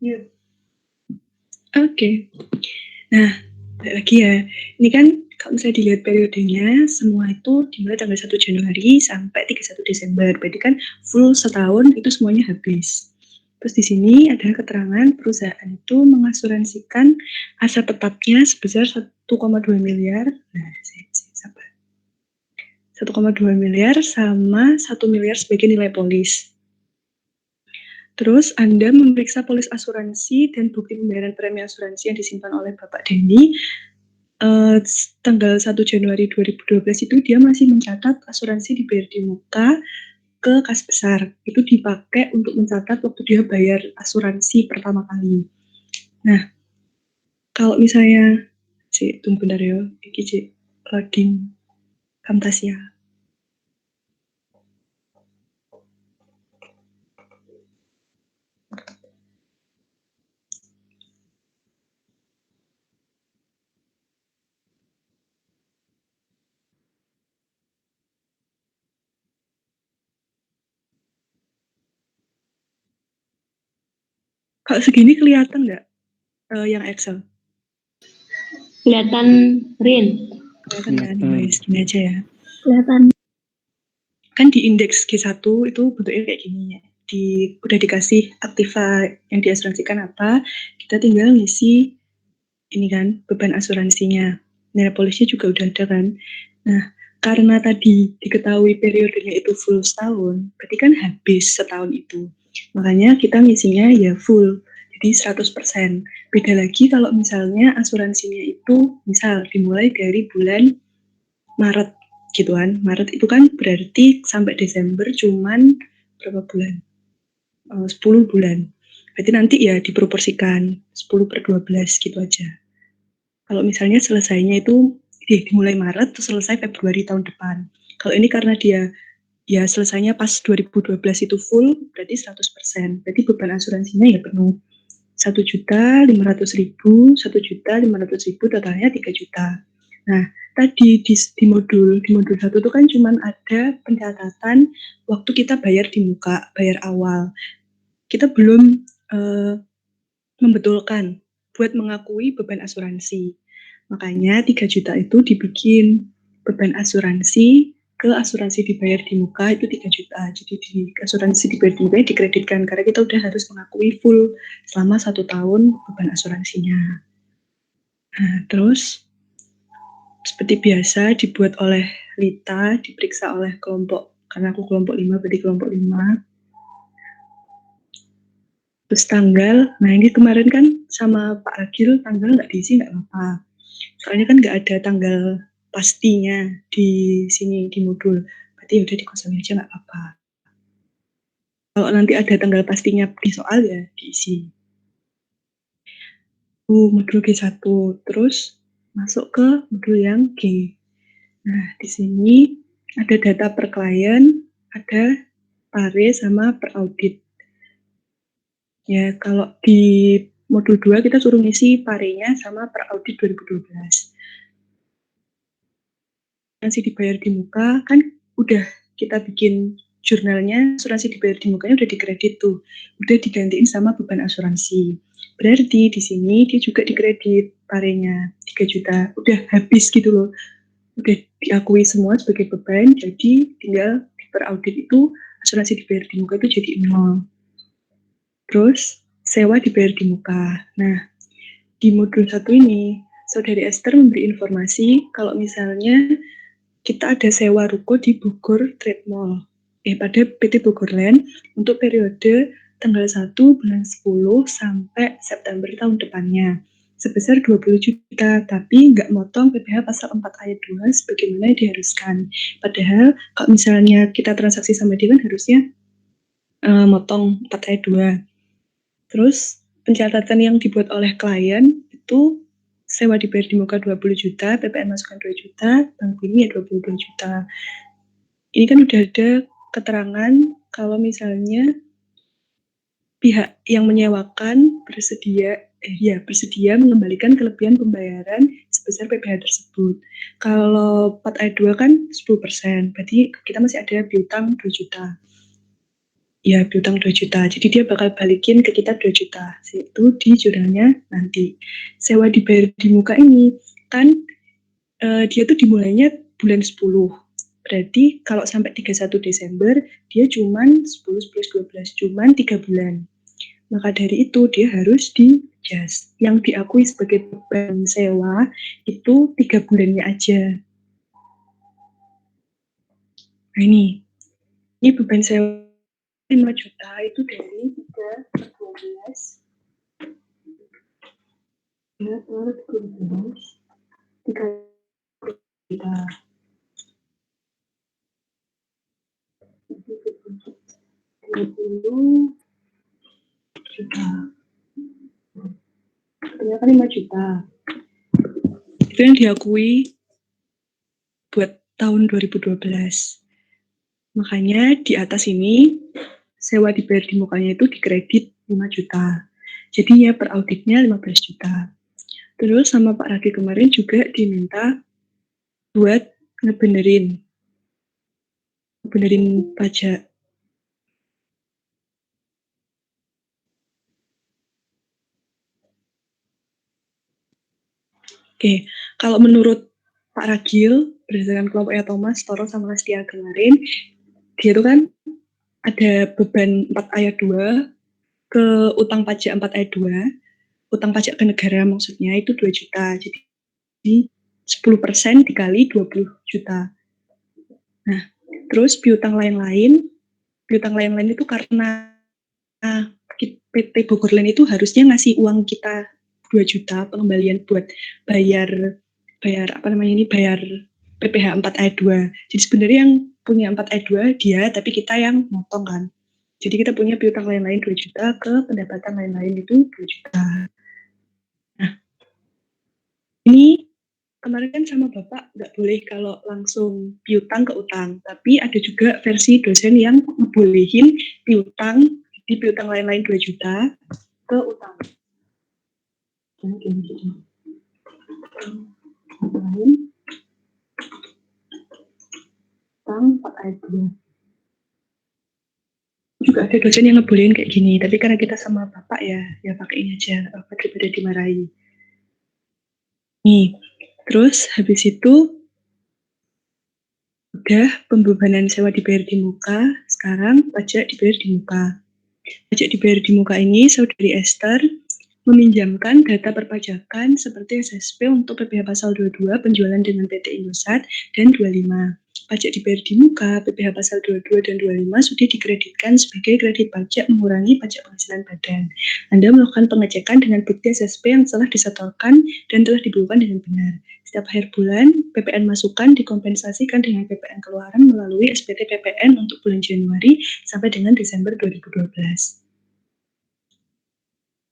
Ya. Oke. Nah, balik lagi ya. Ini kan kalau misalnya dilihat periodenya, semua itu dimulai tanggal 1 Januari sampai 31 Desember. Berarti kan full setahun itu semuanya habis. Terus di sini ada keterangan perusahaan itu mengasuransikan aset tetapnya sebesar 1,2 miliar. Nah, sabar. 1,2 miliar sama 1 miliar sebagai nilai polis. Terus Anda memeriksa polis asuransi dan bukti pembayaran premi asuransi yang disimpan oleh Bapak Denny. Tanggal 1 Januari 2012 itu dia masih mencatat asuransi dibayar di muka ke kas besar. Itu dipakai untuk mencatat waktu dia bayar asuransi pertama kali. Nah, kalau misalnya tunggu bentar ya, iki loading Camtasia. Kalau segini kelihatan nggak yang Excel? Kelihatan Rin. Kelihatan kan? Nah, segini aja ya. Kelihatan. Kan di indeks G1 itu bentuknya kayak gini ya. Udah dikasih aktiva yang diasuransikan apa, kita tinggal ngisi ini kan beban asuransinya. Nilai polisnya juga udah ada kan. Nah, karena tadi diketahui periodenya itu full setahun, berarti kan habis setahun itu. Makanya kita ngisinya ya full, jadi 100%. Beda lagi kalau misalnya asuransinya itu misal dimulai dari bulan Maret gitu kan. Maret itu kan berarti sampai Desember cuman berapa bulan? 10 bulan. Berarti nanti ya diproporsikan 10/12 gitu aja. Kalau misalnya selesainya itu dimulai Maret terus selesai Februari tahun depan. Kalau ini karena dia ya selesainya pas 2012 itu full, berarti 100%. Berarti beban asuransinya ya penuh. 1.500.000, 1.500.000 totalnya 3 juta. Nah, tadi di modul 1 itu kan cuma ada pencatatan waktu kita bayar di muka, bayar awal. Kita belum membetulkan buat mengakui beban asuransi. Makanya 3 juta itu dibikin beban asuransi ke asuransi dibayar di muka itu 3 juta. Jadi di asuransi dibayar di muka dikreditkan karena kita udah harus mengakui full selama 1 tahun beban asuransinya. Nah, terus seperti biasa dibuat oleh Lita, diperiksa oleh kelompok, karena aku kelompok 5 berarti kelompok 5. Terus tanggal, nah ini kemarin kan sama Pak Agil tanggal nggak diisi nggak apa-apa. Soalnya kan nggak ada tanggal pastinya di sini di modul, berarti udah dikosongin aja nggak apa-apa. Kalau nanti ada tanggal pastinya di soal ya diisi. Modul G1, terus masuk ke modul yang G. Nah, di sini ada data per klien, ada pare sama per audit. Ya, kalau di modul 2 kita suruh ngisi parenya sama per audit 2012. Asuransi dibayar di muka kan udah kita bikin jurnalnya, asuransi dibayar di mukanya udah dikredit tuh, udah digantiin sama beban asuransi. Berarti di sini dia juga dikredit parenya 3 juta, udah habis gitu loh, udah diakui semua sebagai beban, jadi tinggal di per audit itu asuransi dibayar di muka itu jadi 0. Terus sewa dibayar di muka. Nah, di modul 1 ini Saudari Esther memberi informasi kalau misalnya kita ada sewa ruko di Bogor Trade Mall pada PT Bogor Land untuk periode tanggal 1 bulan 10 sampai September tahun depannya sebesar 20 juta, tapi nggak motong PPh pasal 4 ayat 2 sebagaimana diharuskan. Padahal kalau misalnya kita transaksi sama dia kan harusnya motong 4 ayat 2. Terus pencatatan yang dibuat oleh klien itu sewa dibayar di muka 20 juta, PPN masukkan 2 juta, bank ini ya 22 juta. Ini kan udah ada keterangan kalau misalnya pihak yang menyewakan bersedia mengembalikan kelebihan pembayaran sebesar PPh tersebut. Kalau 4 ayat 2 kan 10%, berarti kita masih ada piutang 2 juta. Ya, piutang 2 juta. Jadi dia bakal balikin ke kita 2 juta. Itu di jurnalnya nanti. Sewa dibayar di muka ini kan dia tuh dimulainya bulan 10. Berarti kalau sampai 31 Desember dia cuman 10, 11, 12, cuman 3 bulan. Maka dari itu dia harus di-adjust. Yang diakui sebagai beban sewa itu 3 bulannya aja. Nah ini beban sewa 5 juta itu dari 3 per 12 ya per 12 3 juta 30 juta ternyata 5 juta itu yang diakui buat tahun 2012. Makanya di atas ini sewa dibayar di mukanya itu dikredit 5 juta. Jadi ya per auditnya 15 juta. Terus sama Pak Ragi kemarin juga diminta buat ngebenerin pajak. Oke, kalau menurut Pak Ragil, berdasarkan kelompoknya Thomas, Toro, sama Lastia kemarin, dia itu kan ada beban 4 ayat 2 ke utang pajak 4 ayat 2, utang pajak ke negara maksudnya itu 2 juta. Jadi 10% dikali 20 juta. Nah, terus piutang lain-lain itu karena PT Bogor Land itu harusnya ngasih uang kita 2 juta pengembalian buat bayar PPh 4 ayat 2. Jadi sebenarnya yang punya 4 ayat 2 dia, tapi kita yang motong kan. Jadi kita punya piutang lain-lain 2 juta, ke pendapatan lain-lain itu 2 juta. Nah, ini kemarin kan sama Bapak nggak boleh kalau langsung piutang ke utang, tapi ada juga versi dosen yang ngebolehin piutang di piutang lain-lain 2 juta ke utang. Lain utang 4 ayat 2. Juga ada dosen yang ngebolehin kayak gini, tapi karena kita sama Bapak ya pakai ini aja, daripada dimarahi. Nih, terus habis itu udah pembebanan sewa dibayar di muka, sekarang pajak dibayar di muka. Pajak dibayar di muka ini Saudari Esther meminjamkan data perpajakan seperti SSP untuk PPh pasal 22 penjualan dengan PT Indosat dan 25. Pajak dibayar di muka PPh pasal 22 dan 25 sudah dikreditkan sebagai kredit pajak mengurangi pajak penghasilan badan. Anda melakukan pengecekan dengan bukti SSP yang telah disetorkan dan telah dibukukan dengan benar. Setiap akhir bulan, PPN masukan dikompensasikan dengan PPN keluaran melalui SPT PPN untuk bulan Januari sampai dengan Desember 2012.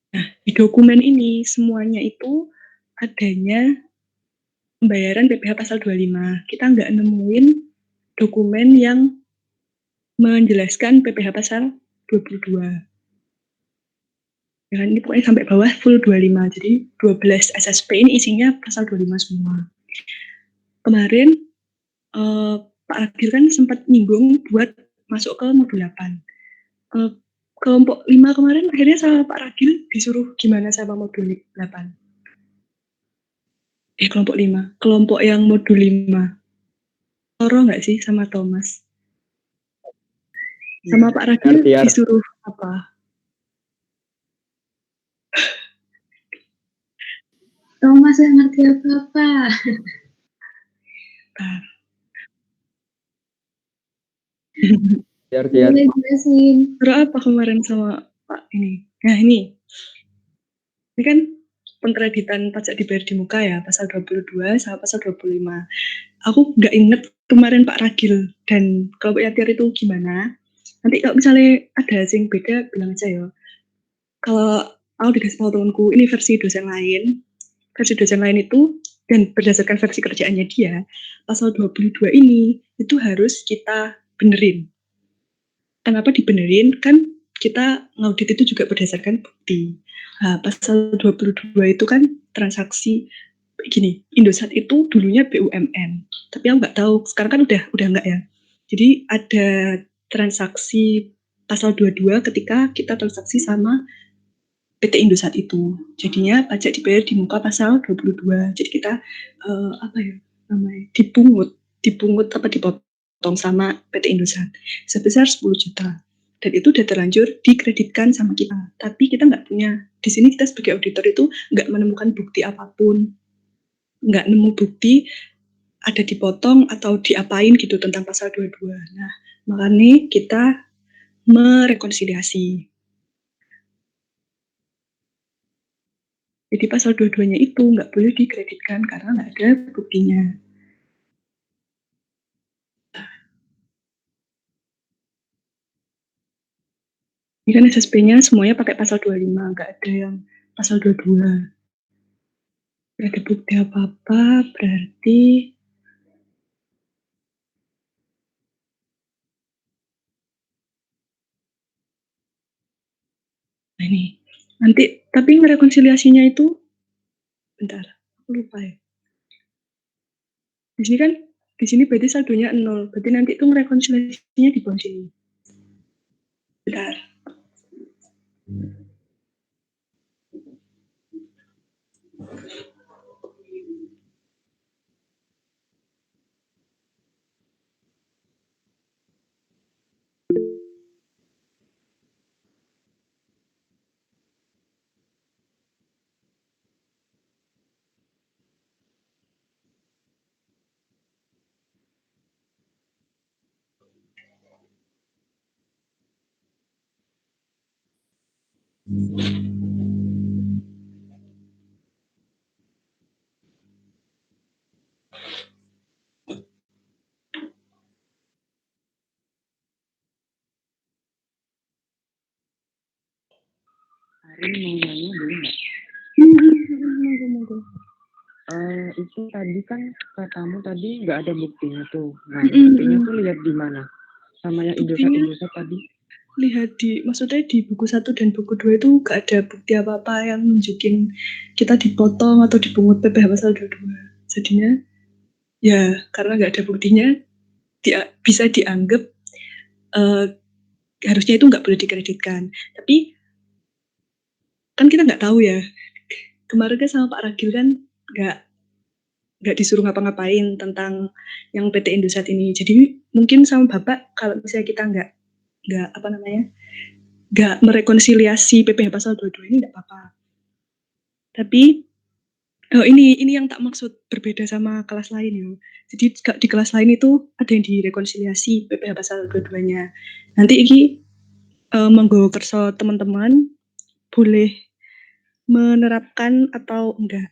Nah, di dokumen ini semuanya itu adanya pembayaran PPh pasal 25. Kita nggak nemuin dokumen yang menjelaskan PPh pasal 22. Ya kan, ini pokoknya sampai bawah full 25. Jadi 12 SSP ini isinya pasal 25 semua. Kemarin Pak Ragil kan sempat nyinggung buat masuk ke modul 8. Kelompok 5 kemarin akhirnya sama Pak Ragil disuruh gimana sama modul 8? Kelompok 5. Kelompok yang modul 5. Toro nggak sih sama Thomas? Sama Pak Ragil disuruh apa? Thomas nggak ngerti apa-apa. Biar. Terus apa kemarin sama Pak ini? Nah ini kan pengkreditan pajak dibayar di muka ya, pasal 22 sama pasal 25. Aku nggak inget kemarin Pak Ragil dan kelompok Yatiar itu gimana. Nanti kalau misalnya ada yang beda, bilang aja ya. Kalau aku dikasih tahu temanku, ini versi dosen lain. Versi dosen lain itu, dan berdasarkan versi kerjaannya dia, pasal 22 ini, itu harus kita benerin. Kenapa dibenerin? Kan kita ngaudit itu juga berdasarkan bukti. Nah, pasal 22 itu kan transaksi gini, Indosat itu dulunya BUMN, tapi aku nggak tahu sekarang kan udah nggak ya. Jadi ada transaksi pasal 22 ketika kita transaksi sama PT Indosat itu. Jadinya pajak dibayar di muka pasal 22. Jadi kita dipungut apa dipotong sama PT Indosat sebesar 10 juta. Dan itu udah terlanjur dikreditkan sama kita. Tapi kita nggak punya. Di sini kita sebagai auditor itu nggak menemukan bukti apapun. Nggak nemu bukti ada dipotong atau diapain gitu tentang pasal 22. Nah, makanya kita merekonsiliasi. Jadi pasal 22-nya itu nggak boleh dikreditkan karena nggak ada buktinya. Ini kan SSP-nya semuanya pakai pasal 25, nggak ada yang pasal 22. Nggak ada bukti apa-apa, berarti nah ini nanti tapi merekonsiliasinya itu bentar aku lupa ya. Di sini berarti saldonya 0, berarti nanti itu merekonsiliasinya di bawah sini. Bentar. Arin mau nanya boleh nggak? Monggo. Itu tadi kan katamu tadi nggak ada buktinya tuh. Nah, buktinya tuh lihat di mana? Sama yang Indosat tadi? Lihat maksudnya di buku 1 dan buku 2 itu nggak ada bukti apa-apa yang nunjukin kita dipotong atau dipungut PPh pasal 22. Jadinya ya karena nggak ada buktinya bisa dianggap harusnya itu nggak boleh dikreditkan. Tapi kan kita nggak tahu ya. Kemarin kan sama Pak Ragil kan nggak disuruh ngapa-ngapain tentang yang PT Indosat ini. Jadi mungkin sama Bapak kalau misalnya kita nggak merekonsiliasi PPh pasal 22 ini nggak apa-apa. Tapi ini yang tak maksud berbeda sama kelas lain ya. Jadi di kelas lain itu ada yang direkonsiliasi PPh pasal 22-nya. Nanti ini monggo kerso teman-teman boleh menerapkan atau enggak.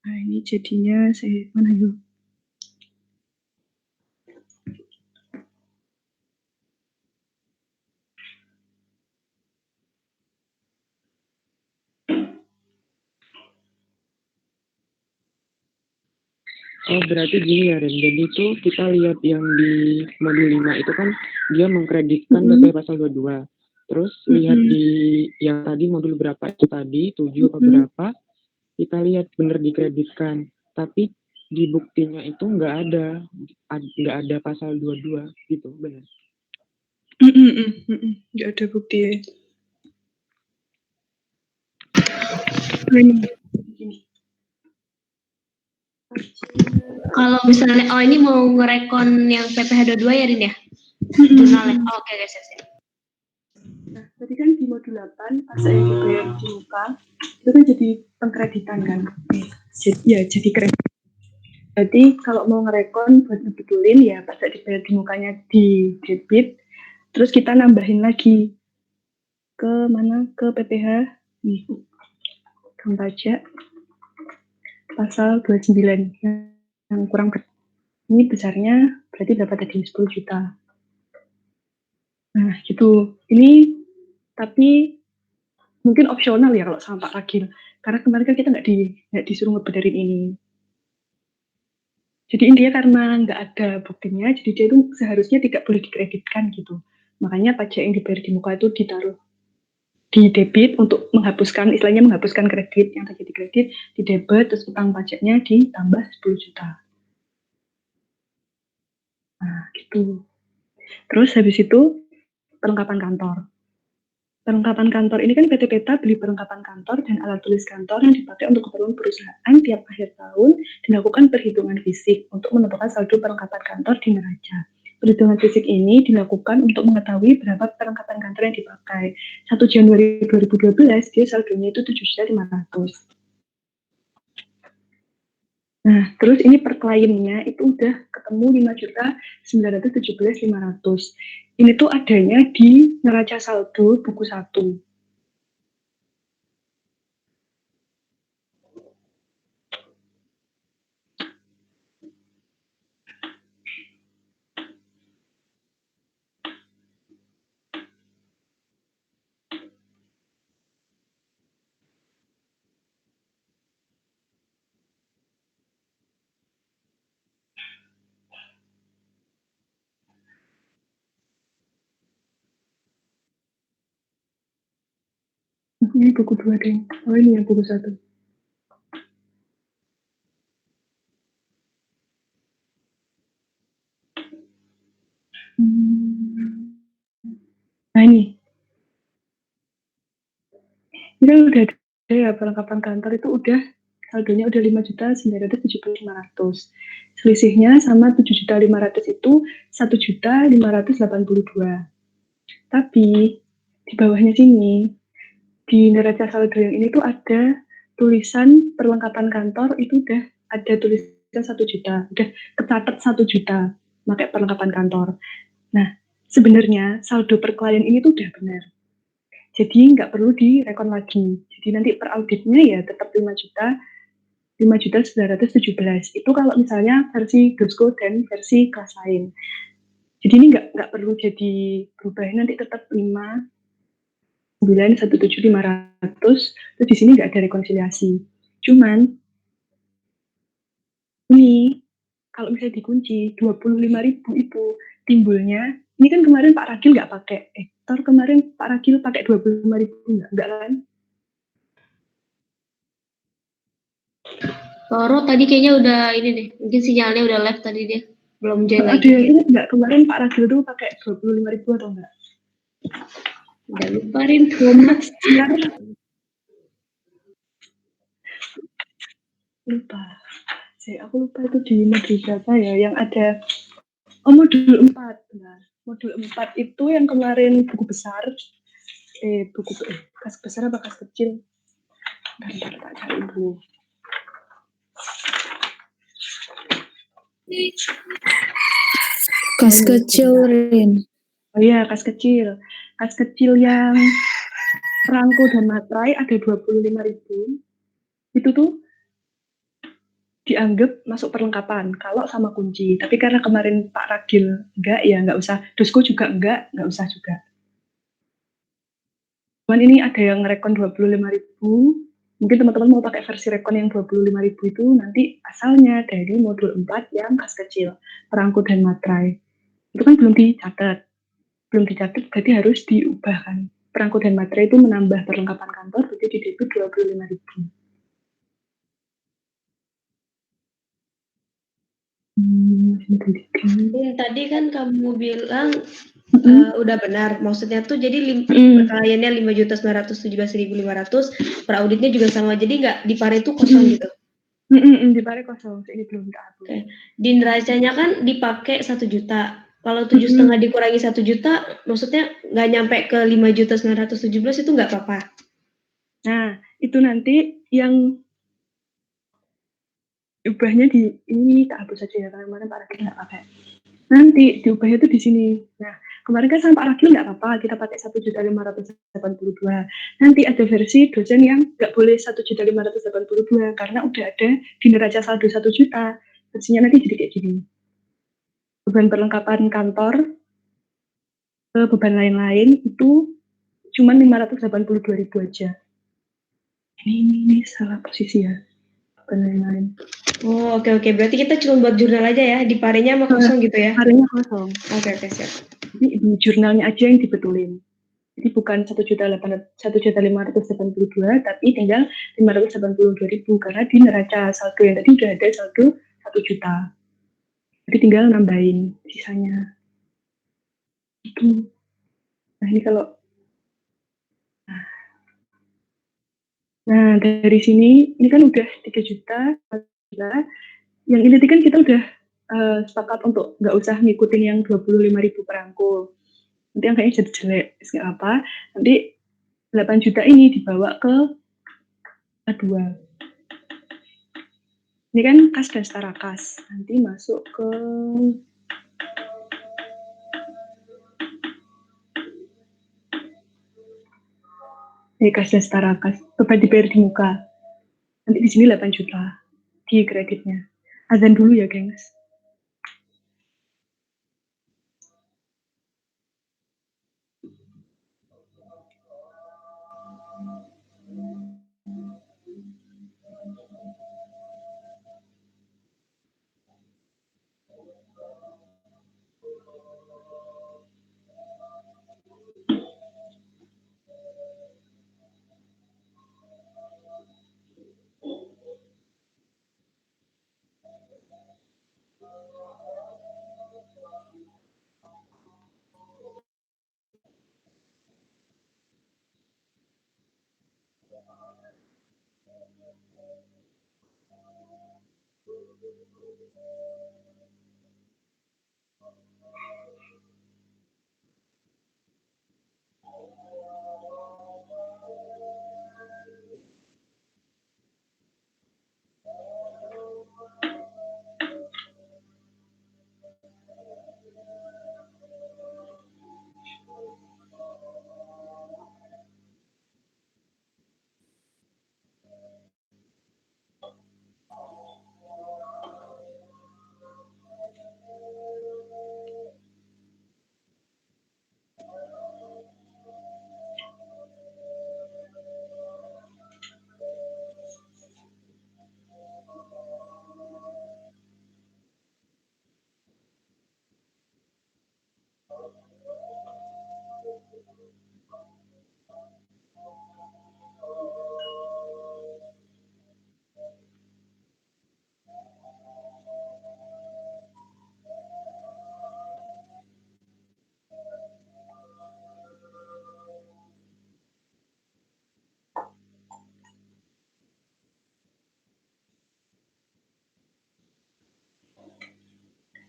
Nah ini jadinya saya mana yuk? Oh berarti gini ya Ren, jadi tuh kita lihat yang di modul 5 itu kan dia mengkreditkan PPh pasal 22. Terus lihat di yang tadi modul berapa itu tadi, 7 apa berapa, kita lihat benar dikreditkan. Tapi di buktinya itu nggak ada pasal 22 gitu, benar? Nggak ada bukti. Kalau misalnya, ini mau ngerekon yang PPh 22 ya, Rin ya? Jurnalnya. Oke, guys. Nah, tadi kan di modul 8, pas saya dibayar di muka, itu kan jadi pengkreditan kan? Jadi kredit. Berarti kalau mau ngerekon buat ngebetulin ya pas dibayar di mukanya di debit, terus kita nambahin lagi ke mana? Ke PPh nih, ke pajak pasal 29 yang kurang ini besarnya berarti berapa tadi? 10 juta. Nah gitu, ini tapi mungkin opsional ya kalau sama Pak Ragil, karena kemarin kan kita nggak disuruh ngebenerin ini. Jadi intinya karena nggak ada buktinya, jadi dia itu seharusnya tidak boleh dikreditkan gitu. Makanya pajak yang dibayar di muka itu ditaruh di debit untuk istilahnya menghapuskan kredit yang tadi dikredit, di debit, terus utang pajaknya ditambah 10 juta. Nah gitu. Terus habis itu perlengkapan kantor. Perlengkapan kantor ini kan PT Peta beli perlengkapan kantor dan alat tulis kantor yang dipakai untuk keperluan perusahaan tiap akhir tahun, dilakukan perhitungan fisik untuk menentukan saldo perlengkapan kantor di neraca. Perhitungan fisik ini dilakukan untuk mengetahui berapa perlengkapan kantor yang dipakai. 1 Januari 2012 dia saldonya itu 7.500.000. Nah, terus ini per kliennya itu udah ketemu 5.917.500. Ini tuh adanya di neraca saldo buku 1. Ini buku 2 deh. Oh ini yang buku 1. Nah ini kan udah ada ya perlengkapan kantor itu udah saldonya udah 5.917.500. Selisihnya sama 7.500.000 itu 1.582. Tapi di bawahnya sini di neraca saldo yang ini tuh ada tulisan perlengkapan kantor itu udah ada tulisan 1 juta, udah kecatat 1 juta pakai perlengkapan kantor. Nah, sebenarnya saldo per klien ini tuh udah benar. Jadi nggak perlu direkon lagi. Jadi nanti per auditnya ya tetap 5.917. Itu kalau misalnya versi Dosco dan versi kelas lain. Jadi ini nggak perlu jadi berubah, nanti tetap 5.917.500. Terus di sini nggak ada rekonsiliasi. Cuman ini kalau misalnya dikunci 25.000 itu timbulnya, ini kan kemarin Pak Ragil nggak pakai, kemarin Pak Ragil pakai 25.000 nggak kan? Toro tadi kayaknya udah ini deh, mungkin sinyalnya udah live tadi dia, belum join Ada lagi. yang ingat nggak kemarin Pak Ragil tuh pakai 25.000 atau enggak? Udah lupa Rin. Lupa. Aku lupa itu di modul berapa ya, yang ada modul 4. Nah, modul 4 itu yang kemarin buku besar, kas besar apa kas kecil? Bentar, tak cari dulu. Kas kecil, Rin. Oh iya, kas kecil. Kas kecil yang perangko dan materai ada 25.000. Itu tuh dianggap masuk perlengkapan kalau sama kunci. Tapi karena kemarin Pak Ragil enggak, ya enggak usah. Dosco juga enggak usah juga. Cuman ini ada yang ngerekon 25.000. Mungkin teman-teman mau pakai versi rekon yang 25.000 itu nanti asalnya dari modul 4 yang kas kecil, perangko dan materai. Itu kan belum dicatat. Berarti harus diubah kan. Perangko dan materai itu menambah perlengkapan kantor, berarti di debit 25.000. Tadi kan kamu bilang udah benar, maksudnya tuh jadi perkaliannya 5.917.500, per auditnya juga sama, jadi nggak di pare itu kosong gitu. Di pare kosong, ini belum tak. Okay. Di neracanya kan dipakai 1 juta. Kalau 7,5 dikurangi 1 juta, maksudnya nggak nyampe ke 5.917 itu nggak apa-apa. Nah, itu nanti yang diubahnya di ini tak hapus saja ya, karena kemarin Pak Ragil nggak pakai. Nanti diubahnya itu di sini. Nah, kemarin kan sama Pak Ragil nggak apa-apa, kita pakai 1.582. Nanti ada versi dosen yang nggak boleh 1.582 karena udah ada di neraca saldo 1 juta. Versinya nanti jadi kayak gini. Beban perlengkapan kantor, beban lain-lain itu cuma 582.000 aja. Ini salah posisi ya. Beban lain-lain. Oh, oke. Berarti kita cuma buat jurnal aja ya, di parenya mah kosong gitu ya? Parenya kosong. Oke, siap. Jadi di jurnalnya aja yang dibetulin. Jadi bukan 1.582, tapi tinggal 582.000 karena di neraca saldo yang tadi udah ada saldo 1 juta. Jadi tinggal nambahin sisanya. Itu. Nah ini kalau Nah, dari sini, ini kan udah 3 juta, 4 juta. Yang ini kan kita udah sepakat untuk nggak usah ngikutin yang 25.000 perangko. Nanti angkanya jadi jelek, nggak apa. Nanti 8 juta ini dibawa ke A2. Ini kan kas dan setara kas. Nanti masuk ke kas dan setara kas. Beban dibayar di muka. Nanti di sini 8 juta di kreditnya. Azan dulu ya, gengs.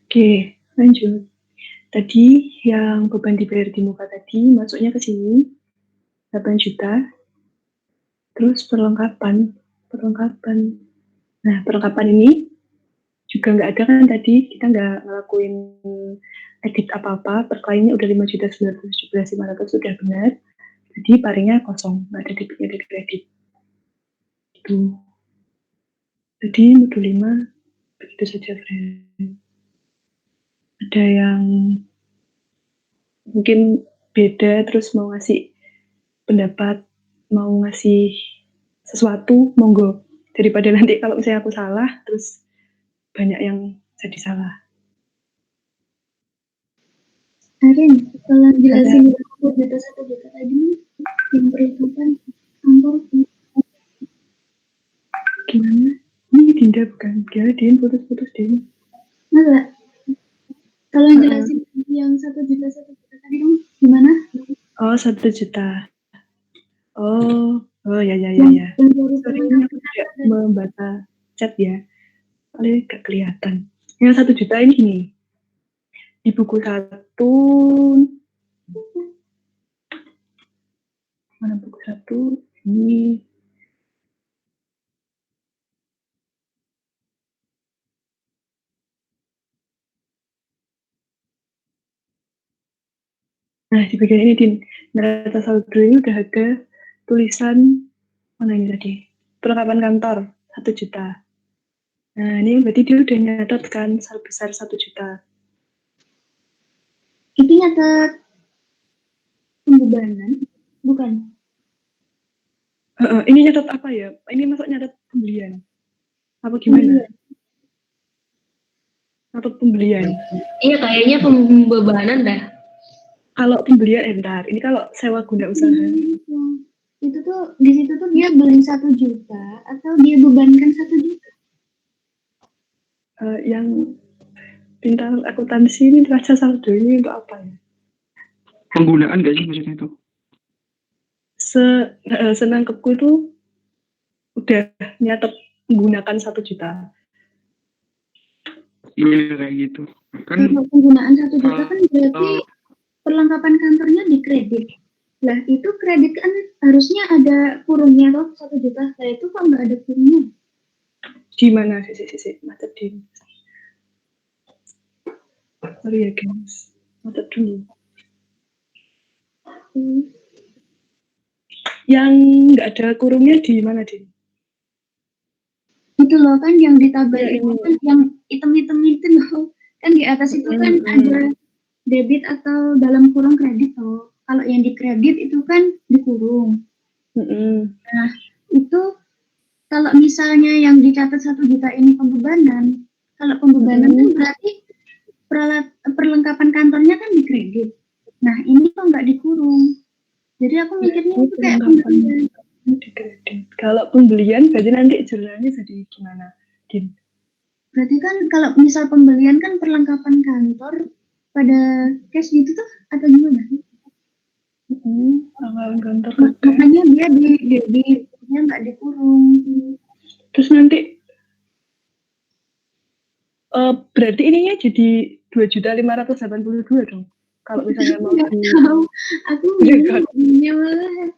Oke, lanjut. Tadi yang beban dibayar di muka tadi masuknya ke sini 8 juta. Terus perlengkapan. Nah, perlengkapan ini juga nggak ada kan tadi, kita nggak ngelakuin edit apa-apa, per kliennya udah 5.917.500 sudah benar. Jadi paringnya kosong, nggak ada debitnya dari kredit. Itu. Jadi modul 5 begitu saja, friend. Ada yang mungkin beda terus mau ngasih pendapat, mau ngasih sesuatu, monggo. Daripada nanti kalau misalnya aku salah, terus banyak yang jadi salah. Arin, tolong jelasin data 1 juta tadi yang perhitungan kantor. Gimana? Ini Dinda bukan? Gimana Din? Putus-putus Din. Masa? Tolong jelasin yang 1 juta tadi dong, gimana? Oh, 1 juta. Oh ya. Sorry, ini aku tidak membaca chat ya. Kali gak kelihatan. Yang 1 juta ini gini. Di buku 1, mana buku 1? Ini. Nah, di bagian ini, Din. Neraca saldo ini udah ada tulisan, mana ini tadi? Perlengkapan kantor, 1 juta. Nah, ini berarti dia udah nyatet kan, besar 1 juta. Itu nyatet pembebanan, bukan? Ini nyatet apa ya? Ini masuk nyatet pembelian? Apa gimana? Nyatet pembelian? Iya, kayaknya pembebanan dah. Kalau pembelian, bentar. Ini kalau sewa guna usaha. Itu tuh, di situ tuh dia beli 1 juta, atau dia bebankan 1 juta? Yang bintang akuntansi ini neraca saldo ini untuk apa ya? Penggunaan gak sih maksudnya itu? Senangkepku itu udah nyatet menggunakan 1 juta. Iya kayak gitu. Kan Kalau penggunaan 1 juta kan berarti kalau perlengkapan kantornya dikredit. Lah itu kredit kan harusnya ada kurungnya toh 1 juta. Lah itu kok nggak ada kurungnya? Di mana sih macet di. Sorry ya guys, macet dulu. Yang nggak ada kurungnya di mana, Din? Itu loh kan yang di tabel Ya, itu ini. kan yang hitam-hitam itu loh. Kan di atas itu kan ada debit atau dalam kurung kredit loh. Kalau yang di kredit itu kan dikurung. Nah, itu kalau misalnya yang dicatat 1 juta ini pembebanan, kalau pembebanan kan berarti perlengkapan kantornya kan dikredit. Nah, ini kok nggak dikurung. Jadi aku mikirnya itu kayak pembelian. Dikredit. Kalau pembelian berarti nanti jurnalnya jadi gimana, Din? Berarti kan kalau misal pembelian kan perlengkapan kantor pada cash gitu tuh atau gimana? Perlengkapan kantor. Makanya dia dia nggak dikurung. Terus nanti berarti ininya jadi 2.582.000 dong. Kalau misalnya mau Nggak di tahu. Aku ngomongnya malah.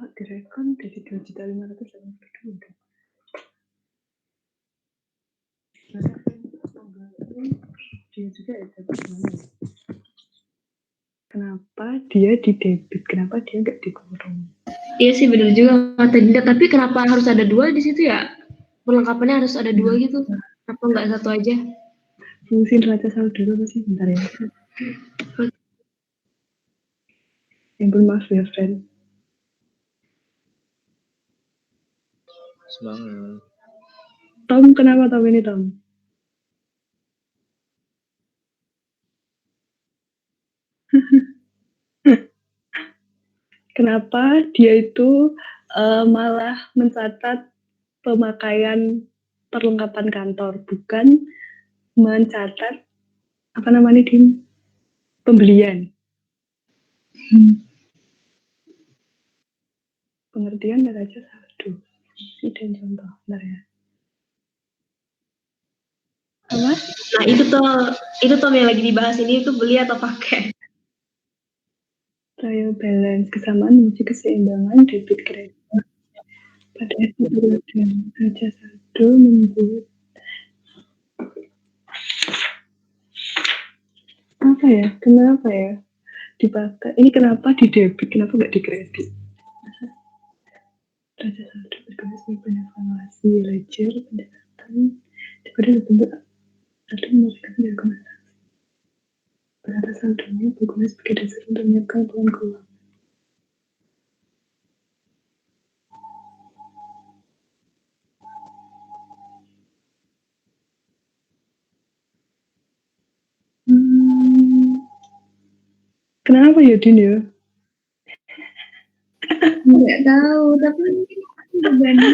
kalau direkon jadi 2.582.000 dong. Dia juga ya dapat mana? Kenapa dia di debit? Kenapa dia nggak dikurung? Iya sih benar juga kata Dinda, tapi kenapa harus ada 2 di situ ya? Perlengkapannya harus ada 2 gitu. Kenapa nggak 1 aja? Fungsi neraca saldo dulu sih, bentar ya. Ampun maaf ya, friend. Semangat. Tom, kenapa Tom ini Tom? Kenapa dia itu malah mencatat pemakaian perlengkapan kantor, bukan mencatat apa namanya, Dim? Pembelian. Pengertian neraca saldo. Ini dan contoh, bentar ya. Apa? Nah itu tuh yang lagi dibahas ini itu beli atau pakai. Trial balance, kesamaan menuju keseimbangan debit kredit. Pada aturan neraca saldo membuat apa ya? Kenapa ya dipakai? Ini kenapa di debit? Kenapa nggak di kredit? Neraca saldo berguna sebagai evaluasi ledger pendapatan daripada bentuk atau memberikan rekomendasi. Neraca saldonya berguna sebagai dasar untuk menyiapkan laporan keuangan. Kenapa ya, Din ya? Nggak tahu, tapi bebannya.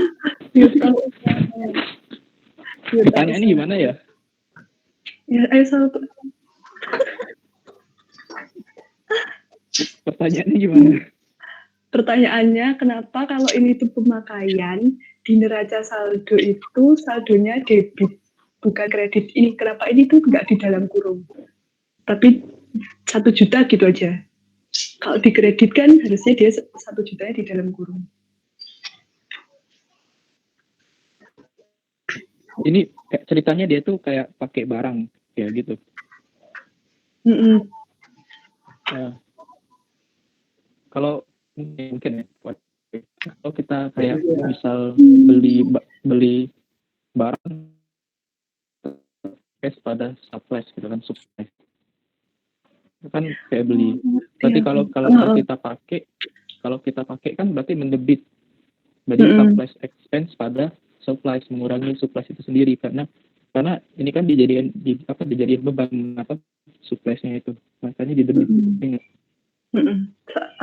Pertanyaannya gimana ya? Ya, ayo saldo. Pertanyaannya gimana? Pertanyaannya, kenapa kalau ini tuh pemakaian di neraca saldo itu saldonya debit bukan kredit? Ini kenapa ini tuh nggak di dalam kurung, tapi 1 juta gitu aja. Kalau di kredit kan harusnya dia 1 jutanya di dalam kurung. Ini ceritanya dia tuh kayak pakai barang ya gitu. Kalau mungkin ya, kalau kita kayak misal beli barang cash pada supplies gitu kan, supplies itu kan kayak beli. Berarti kalau kita pakai kan berarti mendebit, berarti supplies expense pada supplies, mengurangi supplies itu sendiri karena ini kan dijadiin beban suppliesnya itu, makanya didebit.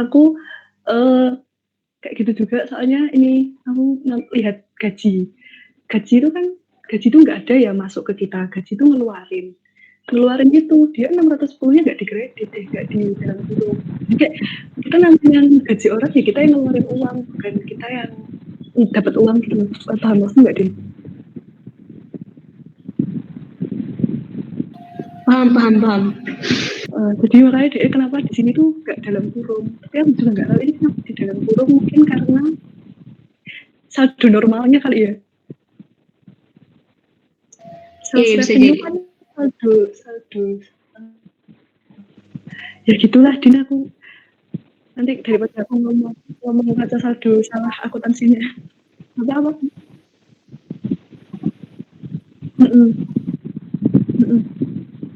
Aku kayak gitu juga, soalnya ini aku lihat gaji itu kan, gaji itu nggak ada ya masuk ke kita, gaji itu ngeluarin. keluarin itu, dia 610-nya nggak dikredit deh, nggak di dalam kurung. Jadi kita nanti yang gaji orang ya kita yang ngeluarin uang, bukan kita yang dapat uang gitu. Paham maksudnya nggak, Din? Paham. Jadi makanya dia kenapa di sini tuh nggak dalam kurung. Tapi aku juga nggak tahu ini kenapa di dalam kurung, mungkin karena saldo normalnya kali ya. Iya, bisa jadi. Kan saldo. Ya gitulah, Din, aku nanti daripada aku ngomong baca saldo salah akuntansinya. Apa?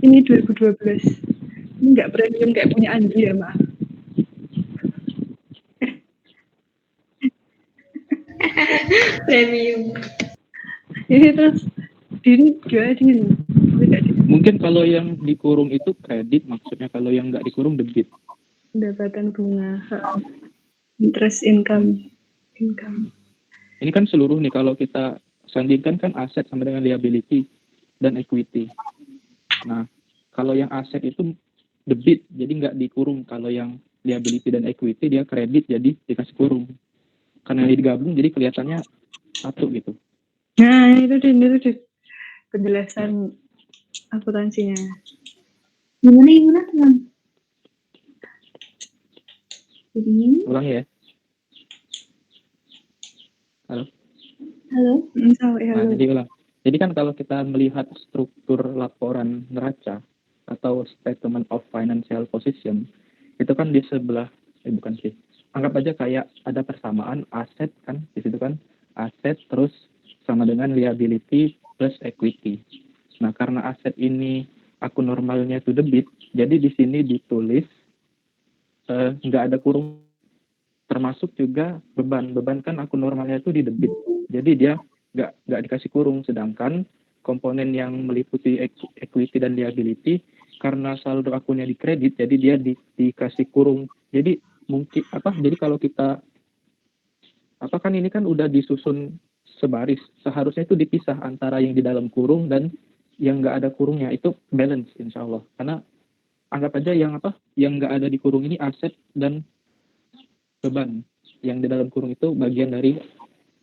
Ini 2012. Ini nggak premium kayak punya Andi ya, maaf. Premium. Ini terus Din gimana, Din? Mungkin kalau yang dikurung itu kredit, maksudnya kalau yang nggak dikurung debit. Pendapatan bunga, interest income. Ini kan seluruh nih, kalau kita sandingkan kan aset sama dengan liability dan equity. Nah, kalau yang aset itu debit, jadi nggak dikurung. Kalau yang liability dan equity dia kredit, jadi dikasih kurung. Karena digabung, jadi kelihatannya satu gitu. Nah, itu Din. Penjelasan akuntansinya. Gimana teman? Ulang ya. Halo. Halo. Jadi kan kalau kita melihat struktur laporan neraca atau statement of financial position, itu kan di sebelah, bukan sih, anggap aja kayak ada persamaan aset kan, di situ kan aset terus sama dengan liability plus equity. Nah, karena aset ini akun normalnya itu debit, jadi di sini ditulis nggak ada kurung, termasuk juga beban kan akun normalnya itu di debit, jadi dia nggak dikasih kurung. Sedangkan komponen yang meliputi equity dan liability, karena saldo akunnya di kredit, jadi dia dikasih kurung. Jadi mungkin jadi kalau kita kan ini kan udah disusun sebaris, seharusnya itu dipisah antara yang di dalam kurung dan yang nggak ada kurungnya, itu balance insya Allah. Karena anggap aja yang nggak ada di kurung ini aset dan beban, yang di dalam kurung itu bagian dari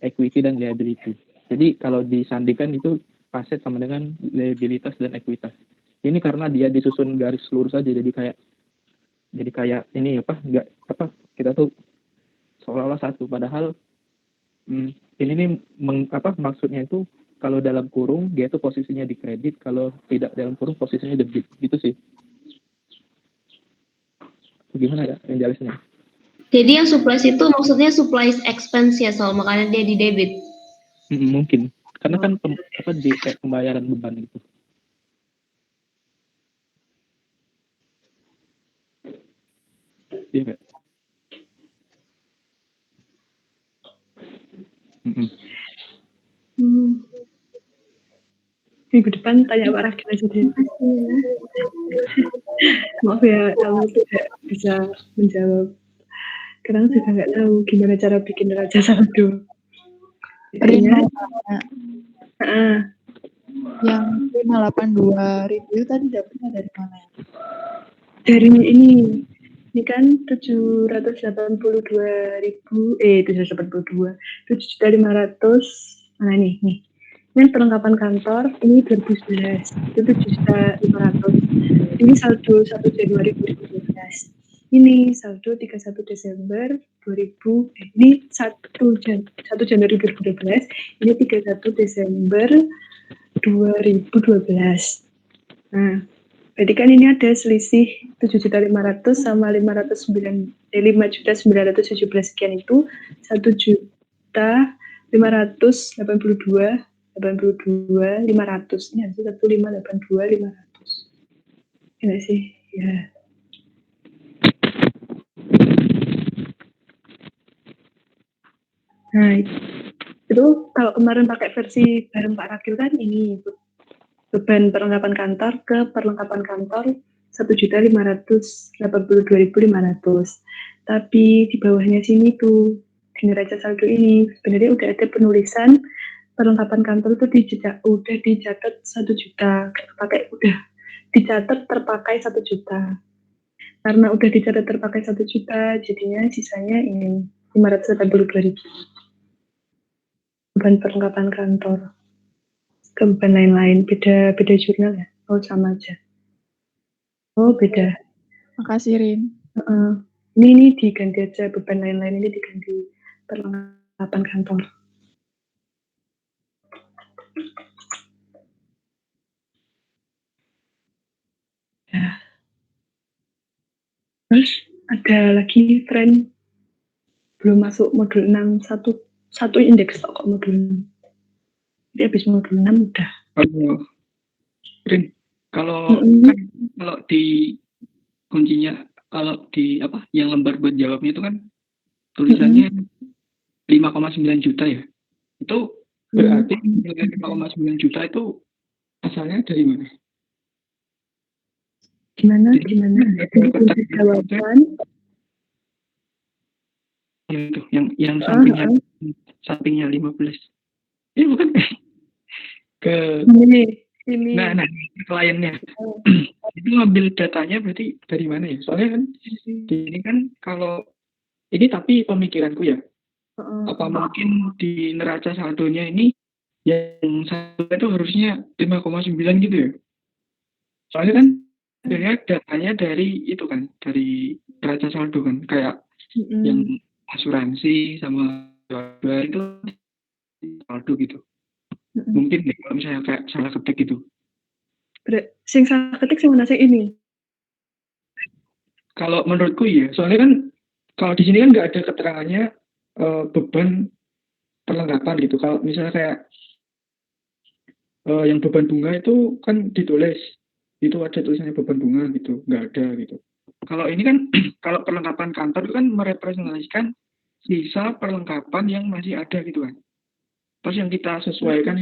equity dan liability. Jadi kalau disandingkan itu aset sama dengan liabilitas dan ekuitas. Ini karena dia disusun garis lurus aja, jadi kayak ini kita tuh seolah-olah satu, padahal ini nih maksudnya itu kalau dalam kurung dia tuh posisinya di kredit, kalau tidak dalam kurung posisinya debit, gitu sih. Gimana ya yang jelasnya? Jadi yang supplies itu maksudnya supplies expense ya, makanya dia di debit. Mungkin karena kan di kayak pembayaran beban gitu. Iya nggak? Minggu depan tanya Pak Ragil aja deh. Maaf ya, kamu tidak bisa menjawab. Karena juga nggak tahu gimana cara bikin neraca saldo. Rina, yang 582.000 itu tadi dapatnya dari mana? Dari ini kan 782.000, 782, 7.500, mana nih? Ini perlengkapan kantor, ini 2011, itu 7.500. Ini saldo 1 Januari 2012. Ini saldo 31 Desember 2000, ini 1 Januari 2012, ini 31 Desember 2012. Nah, berarti kan ini ada selisih 7.500 sama 5.917 sekian, itu 1.582.500. Ini harusnya 1.582.500. Ini sih, ya. Nah, itu kalau kemarin pakai versi bareng Pak Ragil kan ini beban perlengkapan kantor ke perlengkapan kantor 1.582.500. Tapi di bawahnya sini tuh di neraca saldo ini sebenarnya udah ada penulisan perlengkapan kantor itu udah dicatat 1 juta, pakai udah dicatat terpakai 1 juta. Karena udah dicatat terpakai 1 juta, jadinya sisanya ini 582.000. Beban perlengkapan kantor. Ke beban lain-lain, beda jurnal ya? Oh, sama aja. Oh, beda. Makasih, Rin. Ini diganti aja, beban lain-lain ini diganti perlengkapan kantor. Ya. Terus ada lagi friend belum masuk modul 6, satu indeks kok modul 6. Jadi habis modul 6 udah. Rin, kalau kan kalau di kuncinya, kalau di apa yang lembar buat jawabnya itu kan tulisannya 5,9 juta ya. Itu berarti nilai 5,9 juta itu asalnya dari mana? Gimana? Jawaban itu yang sampingnya 15. Ini bukan ke ini. Nah, kliennya itu ngambil datanya berarti dari mana ya? Soalnya kan di ini kan kalau ini tapi pemikiranku ya. Apa mungkin di neraca saldonya ini yang satu itu harusnya 5,9 gitu ya? Soalnya kan sebenarnya datanya dari itu kan, dari neraca saldo kan, kayak yang asuransi sama itu saldo gitu. Mungkin deh kalau misalnya kayak salah ketik gitu. Sing salah ketik sing mana sih ini? Kalau menurutku ya, soalnya kan kalau di sini kan nggak ada keterangannya beban perlengkapan gitu. Kalau misalnya kayak yang beban bunga itu kan ditulis, itu ada tulisannya beban bunga gitu, nggak ada gitu. Kalau ini kan kalau perlengkapan kantor itu kan merepresentasikan sisa perlengkapan yang masih ada gitu kan. Terus yang kita sesuaikan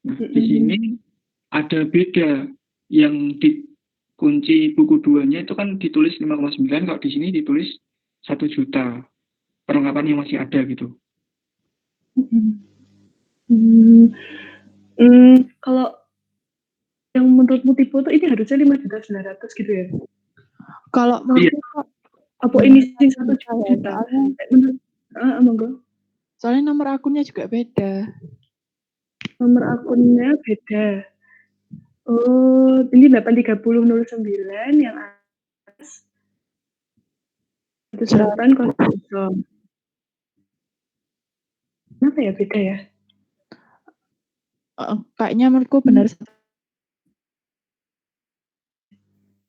Nah, di sini ada beda, yang di kunci buku 2-nya itu kan ditulis 5,9, kalau di sini ditulis 1 juta perlengkapan yang masih ada gitu. Kalau yang menurutmu tipe itu ini harusnya 5.900.000 gitu ya? Kalau menurutku apa ini sih 1 juta? Monggo. Soalnya nomor akunnya juga beda. Nomor akunnya beda. Oh, ini 83009 yang atas. 108,0. Kenapa ya beda ya? Kayaknya menurutku benar.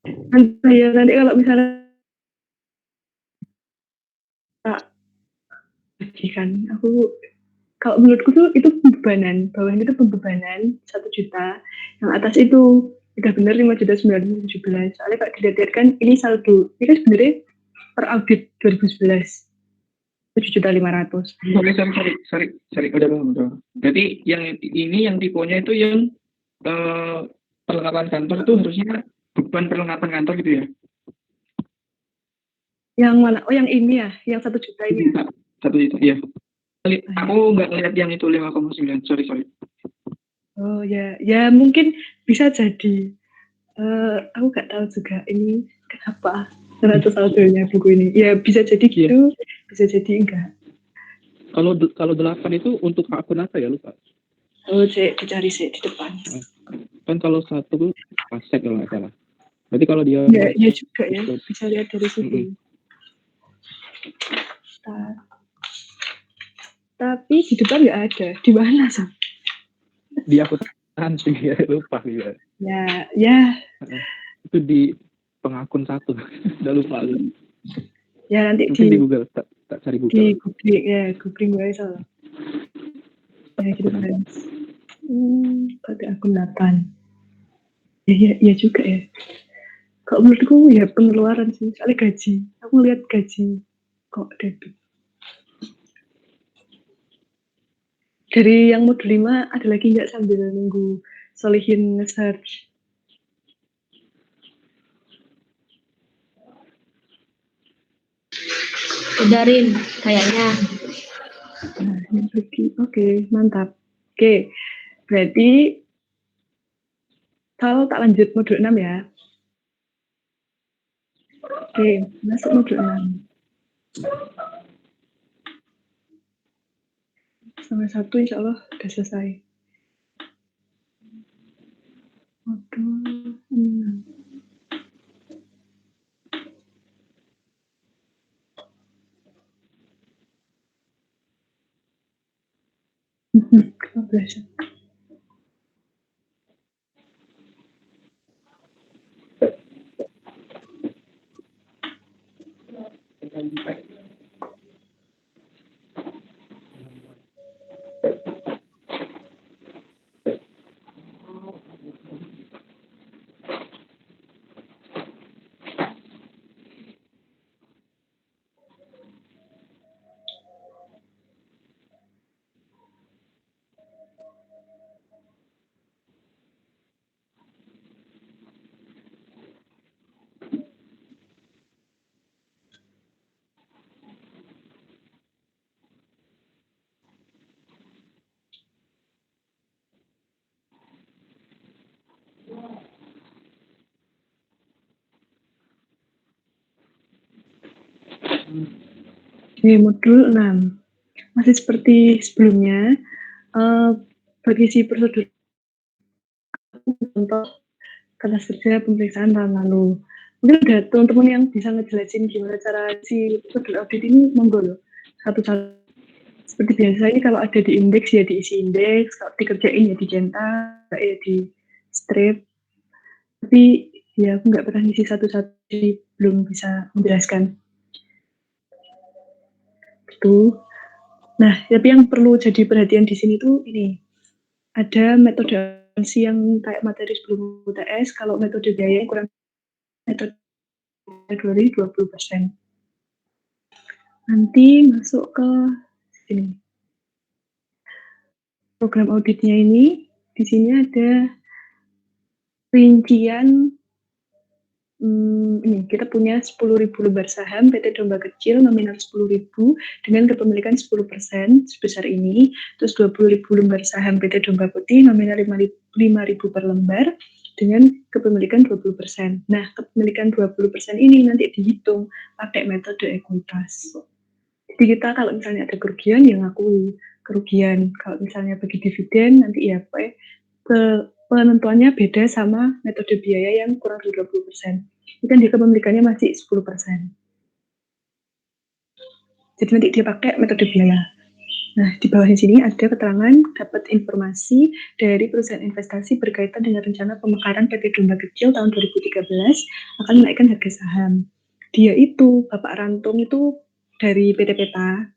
Nanti kalau misalnya kan aku kalau menurutku tuh itu pembebanan, bawah itu pembebanan 1 juta, yang atas itu udah bener 5.917. Soalnya kalau dilihat kan ini saldo, ini kan sebenarnya per audit 2011 7.500.000. Sorry, udah paham. Berarti yang ini yang tipenya itu yang perlengkapan kantor itu harusnya beban perlengkapan kantor gitu ya? Yang mana? Oh, yang ini ya, yang 1 juta ini ya? 1 juta, iya. Aku nggak lihat yang itu 5,9, sorry. Oh ya mungkin bisa jadi. Aku nggak tahu juga ini kenapa neraca saldonya buku ini. Ya bisa jadi gitu, bisa jadi enggak. Kalau 8 itu untuk akun apa ya, lupa? Oh, dicari sih di depan. Kan kalau 1 tuh pasek kalau nggak salah. Berarti kalau dia ya juga ya, bisa lihat dari situ. Tapi di depan nggak ada. Di mana sih? Di akuntansi ya, lupa juga. Ya. Itu di pengakun 1. Udah lupa. Ya nanti mungkin di Google, tak cari Google. Di googling ya, googling gue salah. Ya gitu kan. Pakai akun 8. Ya juga ya. Kalau menurutku ya pengeluaran sih, soalnya gaji. Aku lihat gaji kok debit. Dari yang modul 5 ada lagi nggak sambil nunggu Solihin nge-search? Udah Rin, kayaknya. Oke, mantap. Oke, berarti kalau tak lanjut modul 6 ya. Oke, masuk modul 6. Sama 1 insya Allah udah selesai. Modul 6. Kebablasan. Oke, modul 6. Masih seperti sebelumnya, bagi si prosedur contoh kertas kerja pemeriksaan tahun lalu. Mungkin ada teman-teman yang bisa ngejelasin gimana cara si prosedur audit ini, monggo loh. Satu-satu. Seperti biasa ini kalau ada di indeks ya diisi indeks, kalau dikerjain ya dicetak, ya di strip. Tapi ya aku nggak pernah ngisi satu-satu, jadi belum bisa menjelaskan. Gitu. Nah, tapi yang perlu jadi perhatian di sini tuh ini, ada metode akuntansi yang kayak materi sebelum UTS, kalau metode biaya yang kurang metode 20%. Nanti masuk ke sini. Program auditnya ini, di sini ada rincian. Ini kita punya 10.000 lembar saham PT Domba Kecil nominal 10.000 dengan kepemilikan 10% sebesar ini. Terus 20.000 lembar saham PT Domba Putih nominal 5.000 per lembar dengan kepemilikan 20%. Nah, kepemilikan 20% ini nanti dihitung pakai metode ekuitas. Jadi kita kalau misalnya ada kerugian ya ngakui kerugian. Kalau misalnya bagi dividen nanti ya penentuannya beda sama metode biaya yang kurang dari 20%. Ini kan dia kepemilikannya masih 10%. Jadi nanti dia pakai metode biaya. Nah, di bawah sini ada keterangan dapat informasi dari perusahaan investasi berkaitan dengan rencana pemekaran PT Domba Kecil tahun 2013 akan menaikkan harga saham. Dia itu, Bapak Rantung itu dari PT Peta.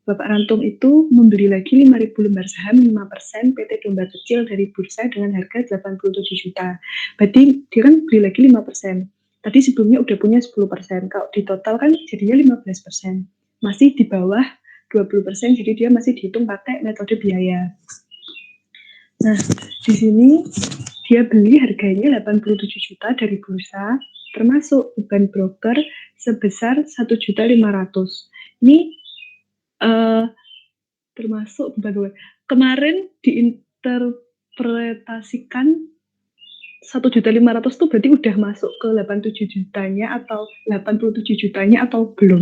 Bapak Rantung itu membeli lagi 5.000 lembar saham 5% PT Domba Kecil dari bursa dengan harga 87 juta. Berarti dia kan beli lagi 5%. Tadi sebelumnya udah punya 10%. Kalau di total kan jadinya 15%. Masih di bawah 20%, jadi dia masih dihitung pakai metode biaya. Nah, di sini dia beli harganya 87 juta dari bursa, termasuk beban broker sebesar 1.500.000. Ini termasuk beban broker. Kemarin diinterpretasikan 1.500.000 itu berarti udah masuk ke 87 jutanya atau 87 jutanya atau belum?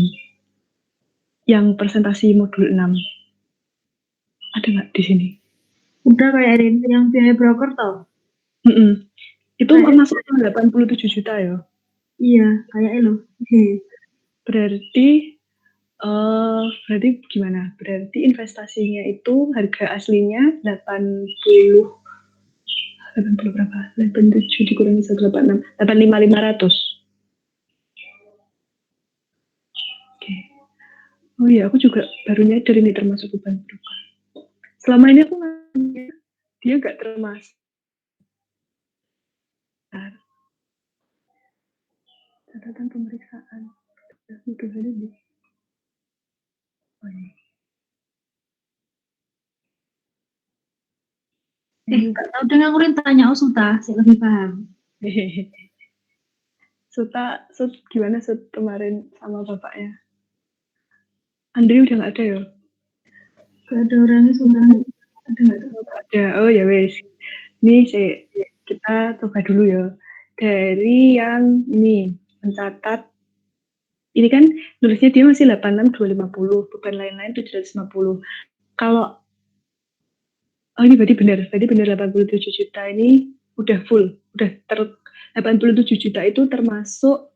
Yang presentasi modul 6. Ada nggak di sini? Udah kayak yang biaya broker tau? Itu masuk ke 87 juta ya? Iya, kayak lo. Berarti gimana? Berarti investasinya itu harga aslinya 80 berapa? 87 dikurangi 186, 85.500. Oke. Oh iya, aku juga baru nyadar ini termasuk beban broker. Selama ini aku nanya, dia nggak termasuk. Catatan pemeriksaan. Modul ini. Oh iya. Gak tau deh, aku tanya Suta, saya lebih paham. Sut gimana Sut kemarin sama bapaknya? Andri udah nggak ada ya? Gak ada orangnya Suta. Ada. Oh ya wes. Ini kita coba dulu ya. Dari yang ini mencatat, ini kan nulisnya dia masih 86.250, beban lain-lain 750. Kalau ini berarti benar 87 juta ini udah full, udah 87 juta itu termasuk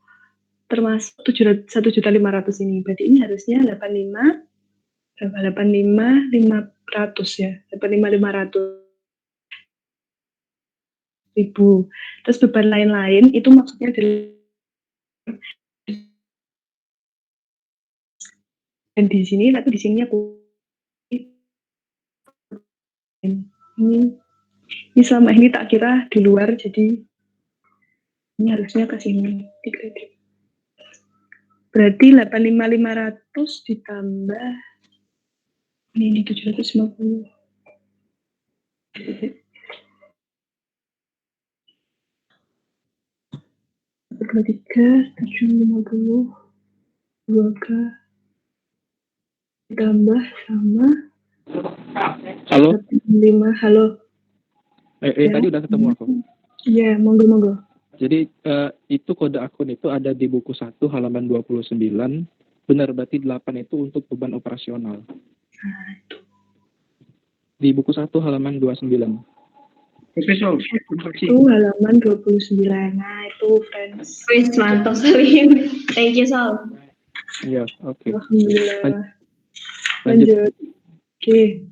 1.500.000 ini. Berarti ini harusnya 85 500 ya, 85.500.000. Terus beban lain-lain itu maksudnya dan di sini tapi di sini aku ini selama ini tak kira di luar, jadi ini harusnya ke sini dikredit. Berarti 85.500 ditambah ini 750. Dua 3 750 2K ditambah sama Halo? 5. Halo. Ya. Tadi udah ketemu aku. Iya, monggo. Jadi itu kode akun itu ada di buku 1 halaman 29. Benar, berarti 8 itu untuk beban operasional. Di buku 1 halaman 29. Profesor, Itu halaman 29. Nah, itu friends. Wis mantap sekali. Thank you Sal. Iya, oke. Alhamdulillah. Lanjut. Oke.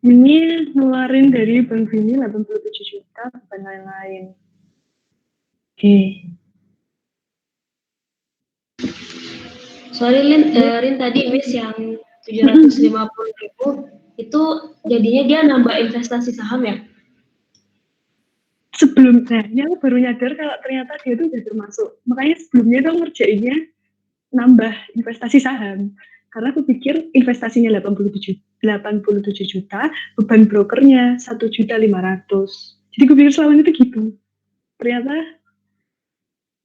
Ini ngeluarin dari Bank Bini 87 juta dan lain-lain. Oke. Sorry Rin tadi Miss yang 750.000 itu jadinya dia nambah investasi saham ya? Sebelumnya aku baru nyadar kalau ternyata dia itu udah termasuk. Makanya sebelumnya itu ngerjainnya nambah investasi saham. Karena aku pikir investasinya 87 juta, beban brokernya 1.500.000. Jadi aku pikir selama itu gitu. Ternyata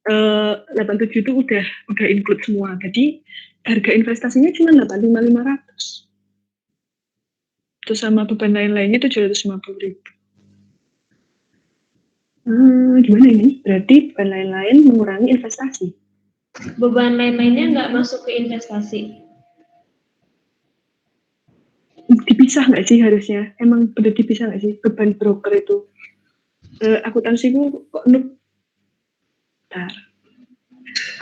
87 itu udah include semua. Jadi harga investasinya cuma 85.500. Terus sama beban lain-lainnya 750.000. Gimana ini? Berarti beban lain-lain mengurangi investasi. Beban lain-lainnya nggak masuk ke investasi. Dipisah nggak sih harusnya? Emang benar dipisah nggak sih beban broker itu? Akuntansi itu kok bentar.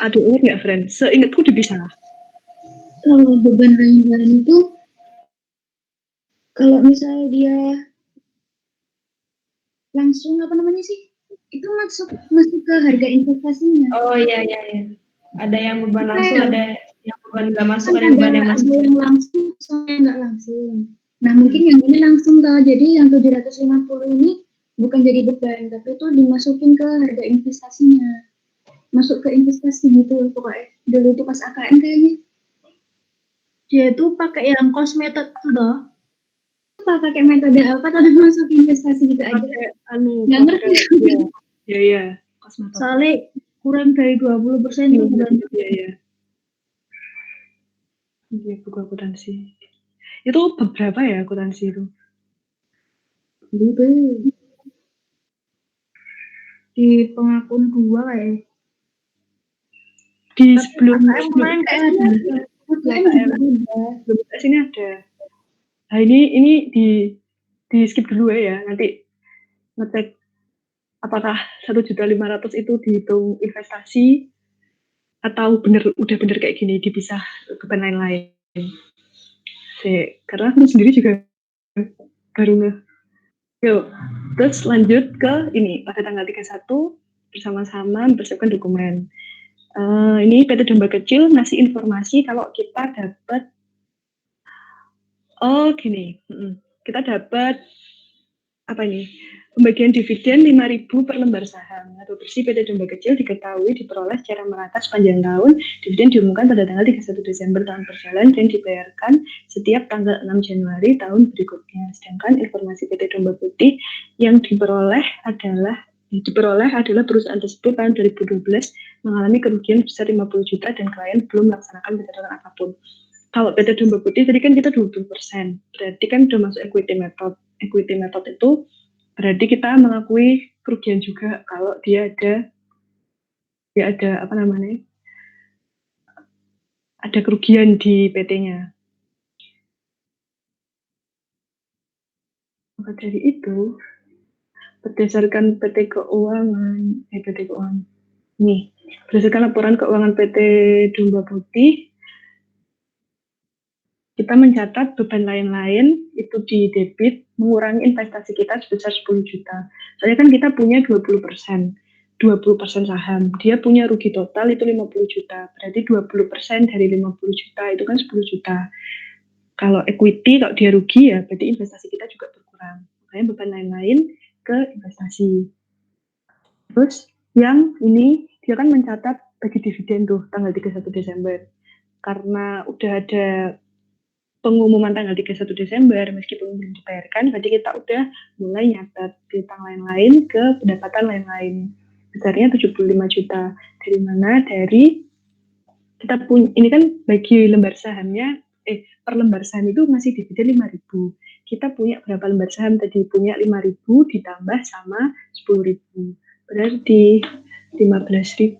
Ada ingat nggak, friend? Seingatku dipisah. Kalau beban lain-lain itu, kalau misalnya dia langsung itu masuk ke harga investasinya. Oh iya. Ada yang beban langsung, ada yang beban nggak masuk, ada yang beban yang masuk. Ada yang langsung, soalnya nggak langsung. Nah mungkin yang ini langsung toh, jadi yang 750 ini bukan jadi beban, tapi itu dimasukin ke harga investasinya. Masuk ke investasi gitu pokoknya. Dulu itu pas AKM kayaknya. Dia tuh pakai yang cost method tuh loh. Pakai metode apa tapi masuk investasi gitu aja. Nggak ngerti. Iya. Soalnya kurang dari 20% itu bulan. Iya. Iya, buku akuntansi. Itu berapa ya akuntansi itu? Di pengakun 2 kayak. Di sebelum sini ada. Nah ini di skip dulu ya. Nanti ngecek apakah 1.500.000 itu dihitung investasi atau udah bener kayak gini dipisah beban lain-lain. Karena aku sendiri juga baru Yuk, terus lanjut ke ini pada tanggal 31 bersama-sama mempersiapkan dokumen. Ini PT Domba Kecil ngasih informasi kalau kita dapat kita dapat apa ini? Pembagian dividen 5.000 per lembar saham. Atau bersih PT Domba Kecil diketahui diperoleh secara merata sepanjang tahun. Dividen diumumkan pada tanggal 31 Desember tahun berjalan dan dibayarkan setiap tanggal 6 Januari tahun berikutnya. Sedangkan informasi PT Domba Putih yang diperoleh adalah perusahaan tersebut tahun 2012 mengalami kerugian besar 50 juta dan klien belum melaksanakan pencatatan apapun. Kalau PT Domba Putih tadi kan kita 20%, berarti kan udah masuk equity method. Equity method itu berarti kita mengakui kerugian juga kalau dia ada apa namanya, ada kerugian di PT-nya. Maka dari itu, berdasarkan PT Keuangan, nih, berdasarkan laporan keuangan PT Domba Putih, kita mencatat beban lain-lain itu di debit mengurangi investasi kita sebesar 10 juta. Soalnya kan kita punya 20%, 20% saham. Dia punya rugi total itu 50 juta. Berarti 20% dari 50 juta itu kan 10 juta. Kalau equity, kalau dia rugi ya berarti investasi kita juga berkurang. Makanya beban lain-lain ke investasi. Terus yang ini dia kan mencatat bagi dividen tuh tanggal 31 Desember. Karena udah ada pengumuman tanggal 31 Desember meskipun belum dibayarkan, berarti kita udah mulai nyatat piutang lain-lain ke pendapatan lain-lain. Besarnya 75 juta. Dari mana? Dari kita punya, ini kan bagi lembar sahamnya, per lembar saham itu masih dividen 5.000. Kita punya berapa lembar saham tadi? Punya 5.000 ditambah sama 10.000. Berarti 15.000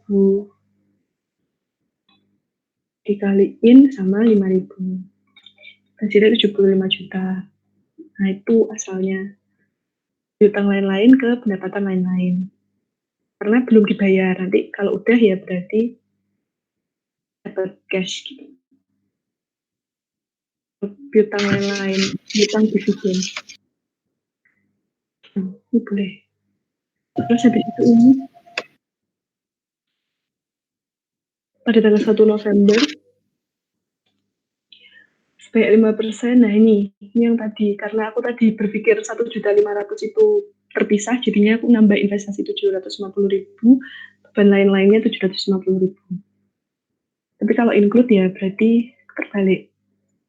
dikaliin sama 5.000. Hasilnya 75 juta. Nah, itu asalnya. Piutang lain-lain ke pendapatan lain-lain. Karena belum dibayar. Nanti kalau udah ya berarti dapat cash gitu. Piutang lain-lain, piutang dividen. Ini boleh. Terus habis itu ini pada tanggal 1 November sebanyak 5%. Nah ini yang tadi, karena aku tadi berpikir 1.500.000 itu terpisah, jadinya aku nambah investasi 750.000, beban lain-lainnya 750.000. Tapi kalau include ya berarti terbalik,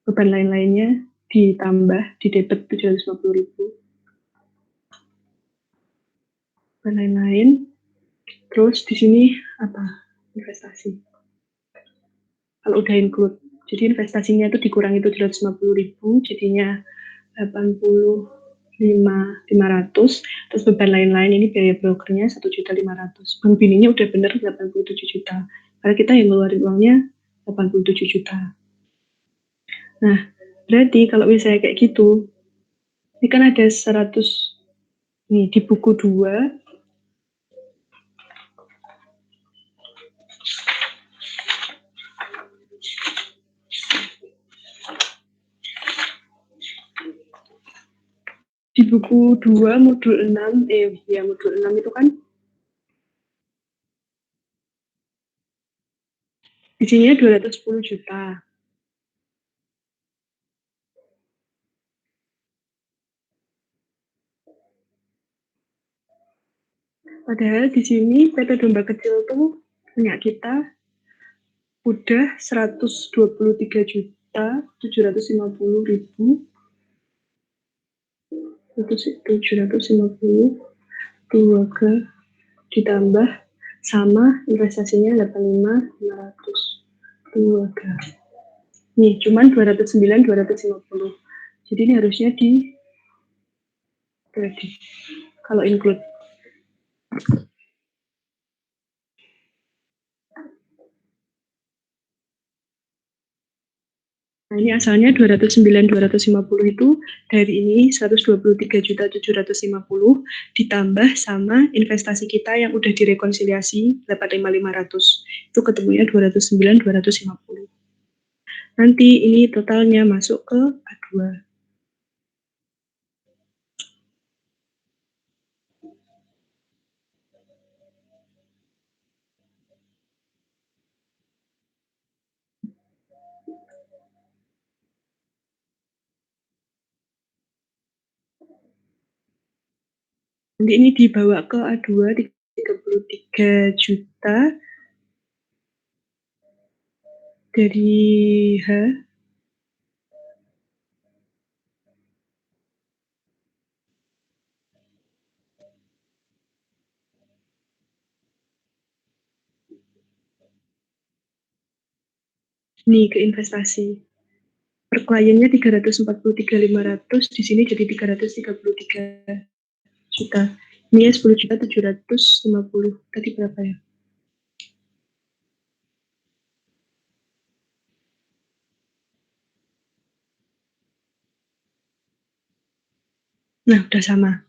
beban lain-lainnya ditambah di debit 750.000, beban lain-lain. Terus di sini apa, investasi kalau udah include, jadi investasinya itu dikurangi 750.000, jadinya 85.500. Terus beban lain-lain ini biaya brokernya 1.500.000. Bank bininya udah bener 87 juta. Karena kita yang ngeluarin uangnya 87 juta. Nah, berarti kalau misalnya kayak gitu, ini kan ada 100 nih di buku 2. Di buku 2 modul 6, modul 6 itu kan isinya 210 juta. Padahal di sini PT Domba Kecil tuh punya kita udah 123 juta 750 ribu, 750 2 ke ditambah sama investasinya 85.500 2 ke nih cuman 209 250. Jadi ini harusnya di kredit kalau include. Nah, ini asalnya 209 250 itu dari ini 123 juta 750 ditambah sama investasi kita yang udah direkonsiliasi 85.500. Itu ketemunya 209 250. Nanti ini totalnya masuk ke A2. Nanti ini dibawa ke A2 33 juta dari H. Nih ke investasi. per kliennya 343.500, di sini jadi 333 juta. Ini ya 10.750. Tadi berapa ya? Nah, udah sama.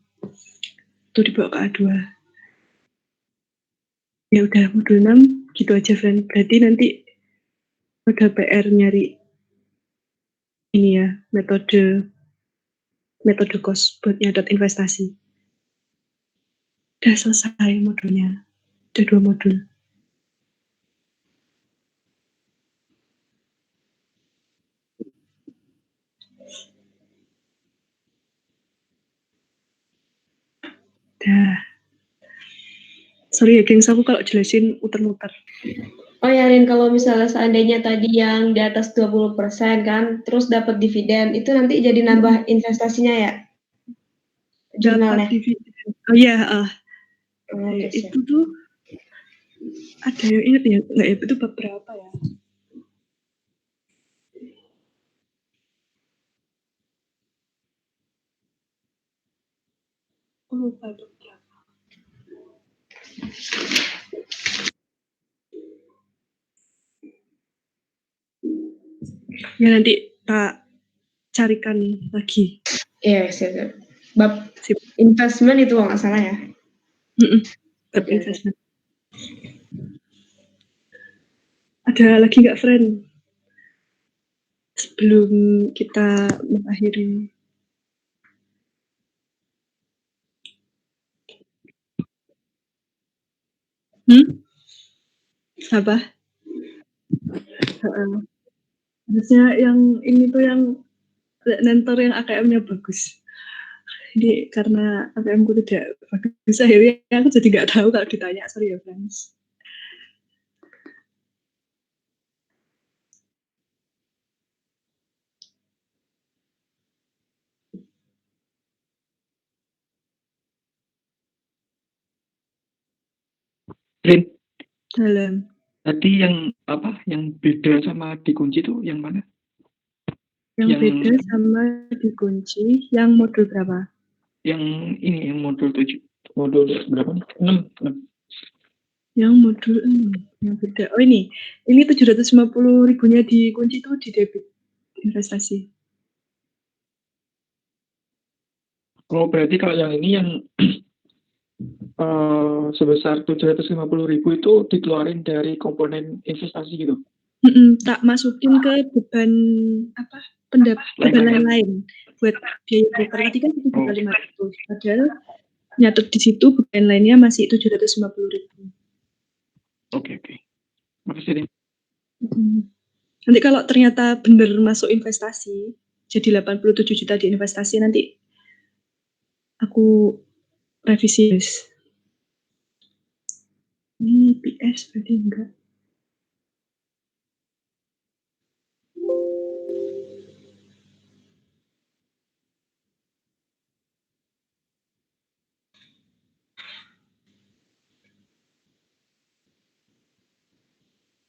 Tuh dibawa ke A2. Ya udah, modul 6 gitu aja, friend. Berarti nanti ada PR nyari ini ya, metode cost buat nyatet investasi. Udah selesai modulnya. Udah 2 modul. Dah. Sorry ya, gengs, aku kalau jelasin muter-muter. Oh ya, Rin, kalau misalnya seandainya tadi yang di atas 20% kan, terus dapat dividen, itu nanti jadi nambah investasinya ya? Jurnalnya? Dapat dividen. Oh iya, Oke, siap. itu tuh ada yang ingat ya? Nggak ya, itu bab berapa ya? Aku lupa bab berapa. Ya nanti tak carikan lagi. Iya, siap. Bab Sip. investment itu nggak salah ya? Bab Oke. investment. Ada lagi nggak, friend? Sebelum kita mengakhiri. Apa? Harusnya yang ini tuh yang mentor yang AKM-nya bagus. Jadi karena AKM-ku tidak bagus, akhirnya aku jadi nggak tahu kalau ditanya. Sorry ya, friends. Rin, Dalam. tadi yang apa? Yang beda sama dikunci itu yang mana? Yang beda sama dikunci, yang modul berapa? Yang ini, yang modul 7. Modul berapa nih? 6. Yang modul 6. Yang beda. Oh ini 750.000-nya dikunci itu di debit investasi. Oh, berarti kalau yang ini yang sebesar 750.000 itu dikeluarin dari komponen investasi gitu. Tak masukin ke beban apa? Beban lain-lain. Buat biaya broker tadi kan 1.500. Padahal nyatet di situ beban lainnya masih 750.000. Oke. Makasih deh. Nanti kalau ternyata benar masuk investasi, jadi 87 juta di investasi, nanti aku revisi. Ini PS berarti enggak.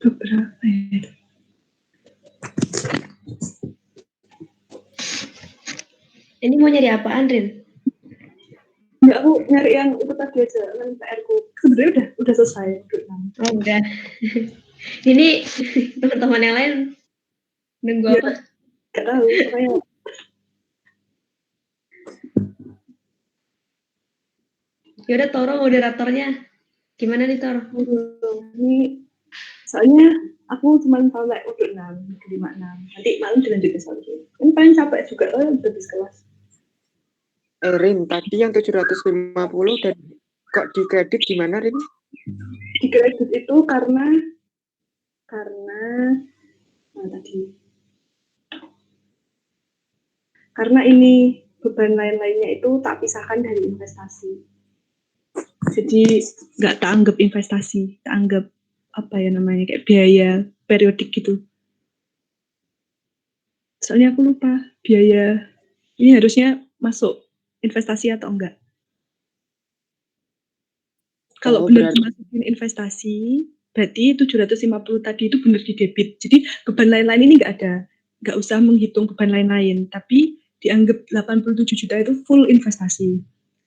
Beberapa ya. Ini mau nyari apaan, Rin? Enggak, aku nyari yang itu tadi aja, yang PR-ku. Sebenarnya udah selesai. Oh, udah. Ini teman-teman yang lain nunggu Ya, apa? enggak tahu, pokoknya. Yaudah, Toro moderatornya. Gimana nih, Toro? Ini soalnya aku cuma tahu like untuk 6, 5, 6. Nanti malam dilanjutin lagi. Ini paling capek juga loh habis kelas. Rin, tadi yang 750 dan kok dikredit gimana, Rin? Dikredit itu karena karena ini beban lain-lainnya itu tak pisahkan dari investasi. Jadi nggak tak anggap investasi, tak anggap apa ya namanya, kayak biaya periodik gitu. Soalnya aku lupa biaya ini harusnya masuk investasi atau enggak. Kalau benar dimasukin investasi, berarti 750 tadi itu benar di debit. Jadi beban lain-lain ini nggak ada. nggak usah menghitung beban lain-lain, tapi dianggap 87 juta itu full investasi.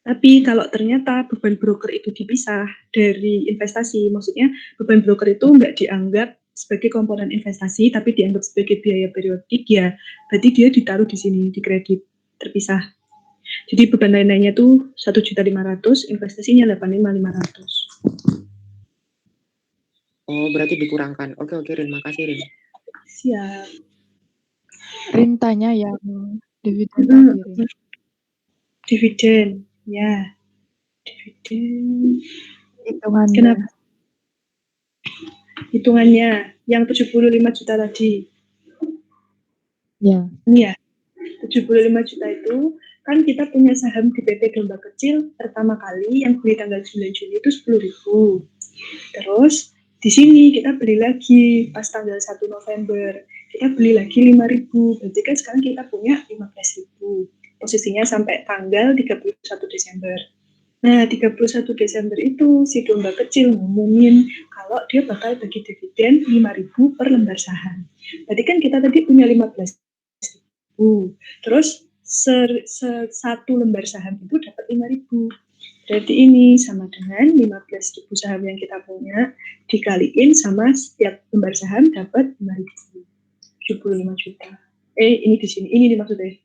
Tapi kalau ternyata beban broker itu dipisah dari investasi, maksudnya beban broker itu nggak dianggap sebagai komponen investasi, tapi dianggap sebagai biaya periodik, ya berarti dia ditaruh di sini, di kredit, terpisah. Jadi beban lain-lainnya tuh 1.500.000, investasinya 85.500. Oh, berarti dikurangkan. Oke, Rin. Makasih, Rin. Siap. Rin tanya yang dividen tadi, Rin. Dividen, ya. Dividen. Hitungannya. Kenapa? Hitungannya yang 75 juta tadi. Ya. Ini ya, 75 juta itu kan kita punya saham di PT Gelombang Kecil pertama kali yang beli tanggal 9 Juni itu 10.000. Terus di sini kita beli lagi pas tanggal 1 November. Kita beli lagi 5.000. Berarti kan sekarang kita punya 15.000. Posisinya sampai tanggal 31 Desember. Nah, 31 Desember itu si domba kecil ngumumin kalau dia bakal bagi dividen 5.000 per lembar saham. Berarti kan kita tadi punya 15.000. Terus satu lembar saham itu dapat 5.000. Berarti ini sama dengan 15.000 saham yang kita punya dikaliin sama setiap lembar saham dapat 5.000. 75 juta. Ini di sini. Ini maksudnya.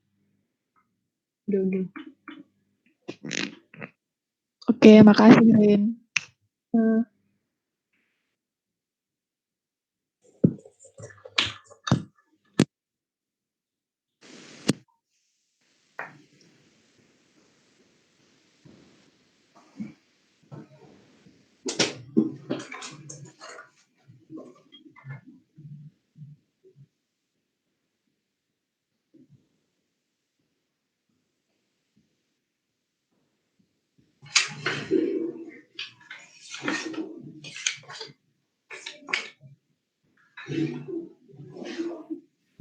Udah. Oke, makasih, Rin.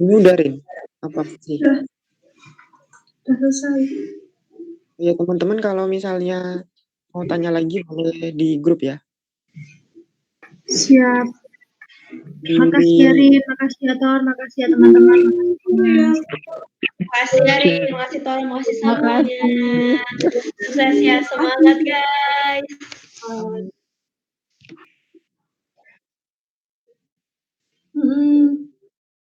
Ini udah, Rin. Apa sih? Udah selesai. Ya, teman-teman kalau misalnya mau tanya lagi boleh di grup ya. Siap. Makasih ya, Rin. Makasih ya, Tor. Makasih ya, teman-teman. Makasih ya, Rin. Makasih, Tor. Makasih semuanya. Sukses ya. Semangat, guys.